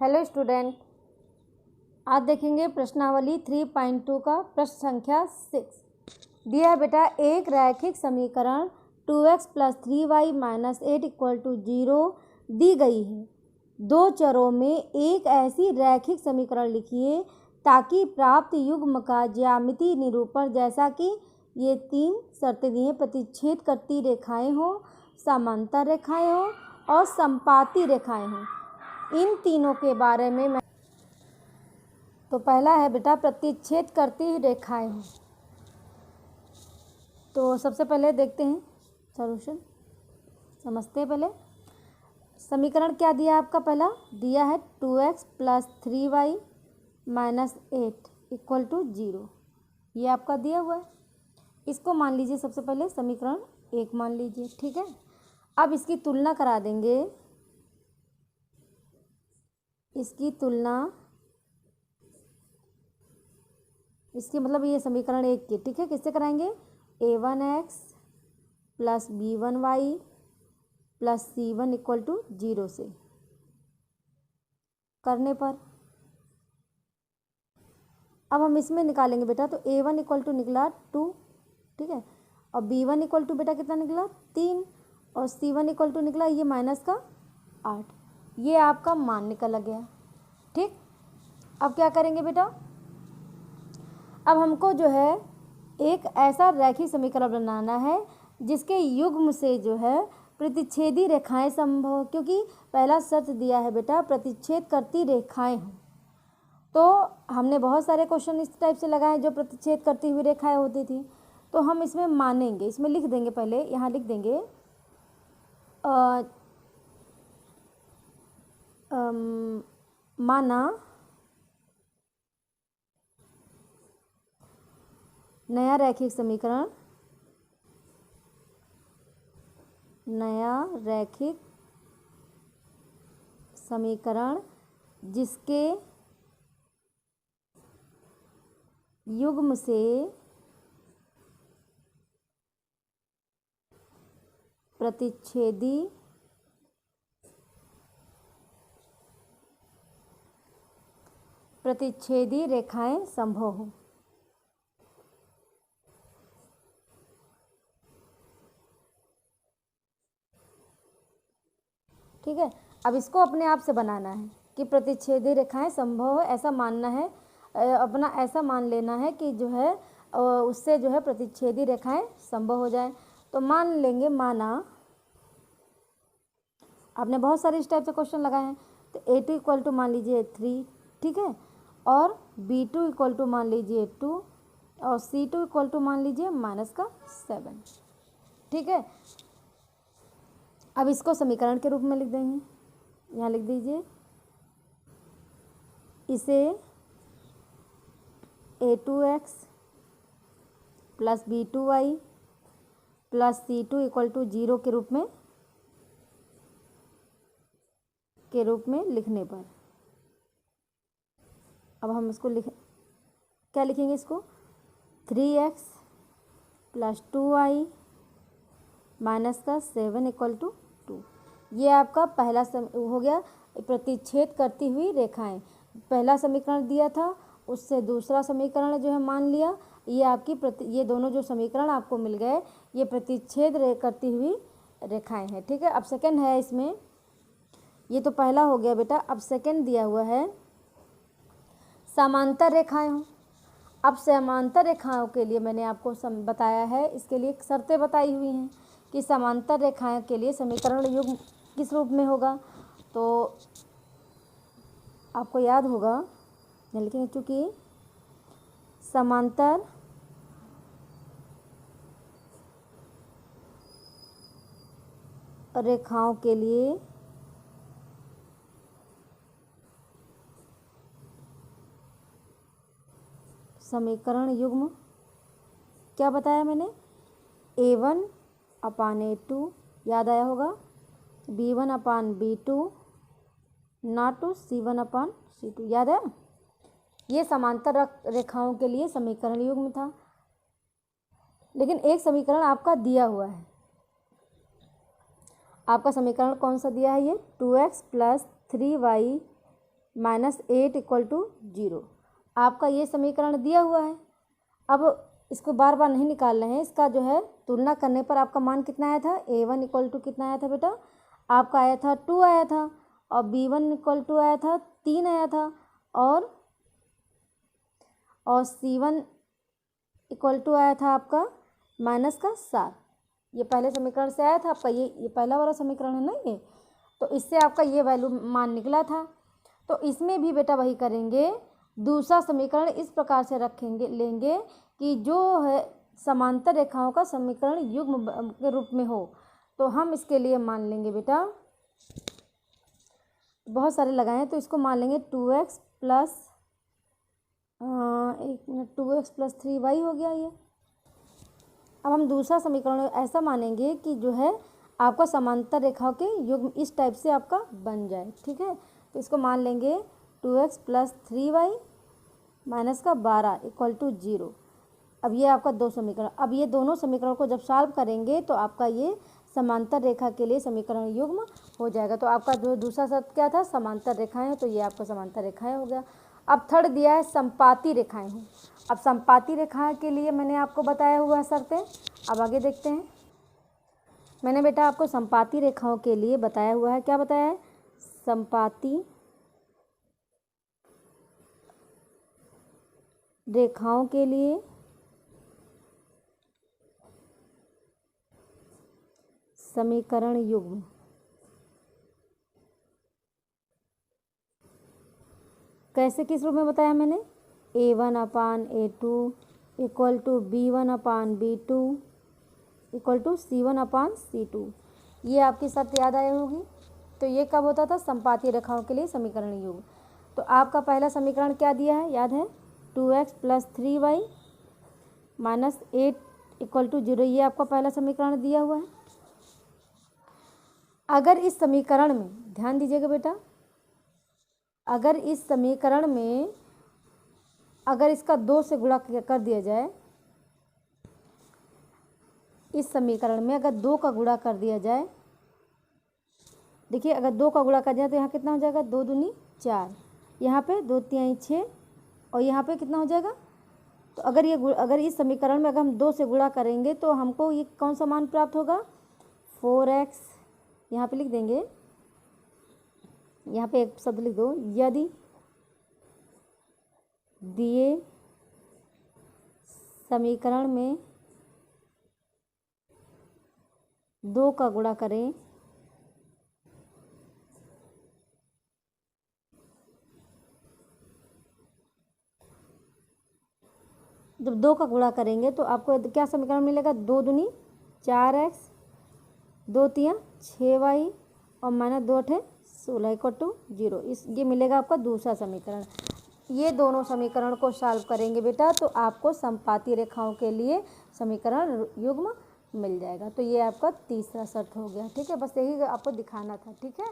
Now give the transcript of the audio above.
Hello student, आज देखेंगे प्रश्नावली 3.2 का प्रश्न संख्या 6। दिया है बेटा, एक रैखिक समीकरण 2x + 3y - 8 = 0 दी गई है। दो चरों में एक ऐसी रैखिक समीकरण लिखिए ताकि प्राप्त युग्म का ज्यामितीय निरूपण, जैसा कि ये 3 शर्तें दी हैं, प्रतिच्छेद करती रेखाएं हों, समांतर रेखाएं हों और संपाती रेखाएं हों। इन तीनों के बारे में मैं तो पहला है बेटा प्रतिच्छेद करती रेखाएं हों। तो सबसे पहले देखते हैं सॉल्यूशन, समझते हैं। पहले समीकरण क्या दिया है आपका, पहला दिया है 2x + 3y - 8 = 0। ये आपका दिया हुआ है। इसको मान लीजिए, सबसे पहले समीकरण 1 मान लीजिए, ठीक है। अब इसकी तुलना करा देंगे, इसकी तुलना, इसकी मतलब ये समीकरण 1 की, ठीक है, किससे कराएंगे, a1x + b1y + c1 = 0 से करने पर अब हम इसमें निकालेंगे बेटा। तो a1 = निकला 2, ठीक है, और b1 = बेटा कितना निकला 3, और c1 = निकला ये -8। ये आपका मान निकल गया, ठीक। अब क्या करेंगे बेटा, अब हमको जो है एक ऐसा रैखिक समीकरण बनाना है जिसके युग्म से जो है प्रतिच्छेदी रेखाएं संभव, क्योंकि पहला शर्त दिया है बेटा प्रतिच्छेद करती रेखाएं हों। तो हमने बहुत सारे क्वेश्चन इस टाइप से लगाए जो प्रतिच्छेद करती हुई रेखाएं होती थी। तो हम इसमें मानेंगे, इसमें लिख देंगे, पहले यहाँ लिख देंगे माना नया रैखिक समीकरण, नया रैखिक समीकरण जिसके युग्म से प्रतिच्छेदी रेखाएं संभव हो। ठीक है, अब इसको अपने आप से बनाना है कि प्रतिच्छेदी रेखाएं संभव हो, ऐसा मानना है, अपना ऐसा मान लेना है कि जो है उससे जो है प्रतिच्छेदी रेखाएं संभव हो जाए। तो मान लेंगे, माना आपने बहुत सारे इस टाइप से क्वेश्चन लगाए हैं। तो a2 = मान लीजिए 3, ठीक है, और b2 = मान लीजिए 2, और c2 = मान लीजिए -7, ठीक है। अब इसको समीकरण के रूप में लिख देंगे, यहाँ लिख दीजिए, इसे a2x + b2y + c2 = 0 के रूप में लिखने पर अब हम इसको क्या लिखेंगे, इसको 3x + 2y - 7 = 2। ये आपका पहला हो गया प्रतिच्छेद करती हुई रेखाएं। पहला समीकरण दिया था, उससे दूसरा समीकरण जो है मान लिया। ये आपकी ये दोनों जो समीकरण आपको मिल गए, ये प्रतिच्छेद करती हुई रेखाएं हैं, ठीक है। अब सेकंड है इसमें, ये तो पहला हो गया बेटा। अब सेकंड दिया हुआ है समांतर रेखाएं हों। अब समांतर रेखाओं के लिए मैंने आपको बताया है, इसके लिए शर्तें बताई हुई हैं कि समांतर रेखाएं के लिए समीकरण युग्म किस रूप में होगा। तो आपको याद होगा, लेकिन चूँकि समांतर रेखाओं के लिए समीकरण युग्म क्या बताया मैंने, a1/a2 याद आया होगा, b1/b2 नॉट c1/c2, याद है। ये समांतर रेखाओं के लिए समीकरण युग्म था। लेकिन एक समीकरण आपका दिया हुआ है, आपका समीकरण कौन सा दिया है, ये 2x + 3y -8 इक्वल टू 0। आपका ये समीकरण दिया हुआ है। अब इसको बार बार नहीं निकाल रहे हैं, इसका जो है तुलना करने पर आपका मान कितना आया था, A1 इक्वल टू कितना आया था बेटा, आपका आया था 2 आया था, और B1 इक्वल टू आया था 3 आया था, और C1 इक्वल टू आया था आपका -7। ये पहले समीकरण से आया था आपका, ये पहला वाला समीकरण है ना ये, तो इससे आपका ये वैल्यू मान निकला था। तो इसमें भी बेटा वही करेंगे, दूसरा समीकरण इस प्रकार से रखेंगे, लेंगे कि जो है समांतर रेखाओं का समीकरण युग्म के रूप में हो। तो हम इसके लिए मान लेंगे बेटा, बहुत सारे लगाए तो इसको मान लेंगे 2x प्लस 3y हो गया ये। अब हम दूसरा समीकरण ऐसा मानेंगे कि जो है आपका समांतर रेखाओं के युग्म इस टाइप से आपका बन जाए, ठीक है। तो इसको मान लेंगे 2x प्लस 3y माइनस का 12 इक्वल टू 0। अब ये आपका दो समीकरण, अब ये दोनों समीकरण को जब सॉल्व करेंगे तो आपका ये समांतर रेखा के लिए समीकरण युग्म हो जाएगा। तो आपका जो दूसरा शब्द क्या था, समांतर रेखाएं, तो ये आपका समांतर रेखाएं हो गया। अब थर्ड दिया है संपाती रेखाएं हों। अब संपाती रेखाएं के लिए मैंने आपको बताया हुआ है शर्तें। अब आगे देखते हैं। मैंने बेटा आपको संपाती रेखाओं के लिए बताया हुआ है, क्या बताया है, संपाती रेखाओं के लिए समीकरण युग्म। कैसे, किस रूप में बताया मैंने, A1/A2 equal to B1/B2 equal to C1/C2। ये आपकी शर्त याद आई होगी। तो ये कब होता था, संपाती रेखाओं के लिए समीकरण युग्म। तो आपका पहला समीकरण क्या दिया है, याद है, 2x plus 3y minus 8 equal to 0। ये आपका पहला समीकरण दिया हुआ है। अगर इस समीकरण में, ध्यान दीजिएगा बेटा, अगर इस समीकरण में अगर इसका 2 से गुणा कर दिया जाए, इस समीकरण में अगर 2 का गुणा कर दिया जाए, देखिए अगर 2 का गुणा कर दिया तो यहाँ कितना हो जाएगा, 2 दूनी 4, यहाँ पे 2 तिहाई 6, और यहाँ पे कितना हो जाएगा। तो अगर इस समीकरण में अगर हम 2 से गुणा करेंगे तो हमको ये कौन सा मान प्राप्त होगा, 4x। यहाँ पे लिख देंगे, यहाँ पे एक शब्द लिख दो, यदि दिए समीकरण में 2 का गुणा करें जब 2 का गुणा करेंगे तो आपको क्या समीकरण मिलेगा, 2 दूनी 4x, 2 तिया 6y, और माइनस 2 8 16 इक्वल टू 0। ये मिलेगा आपका दूसरा समीकरण। ये दोनों समीकरण को सॉल्व करेंगे बेटा तो आपको संपाती रेखाओं के लिए समीकरण युग्म मिल जाएगा। तो ये आपका तीसरा शर्त हो गया, ठीक है। बस यही आपको दिखाना था, ठीक है।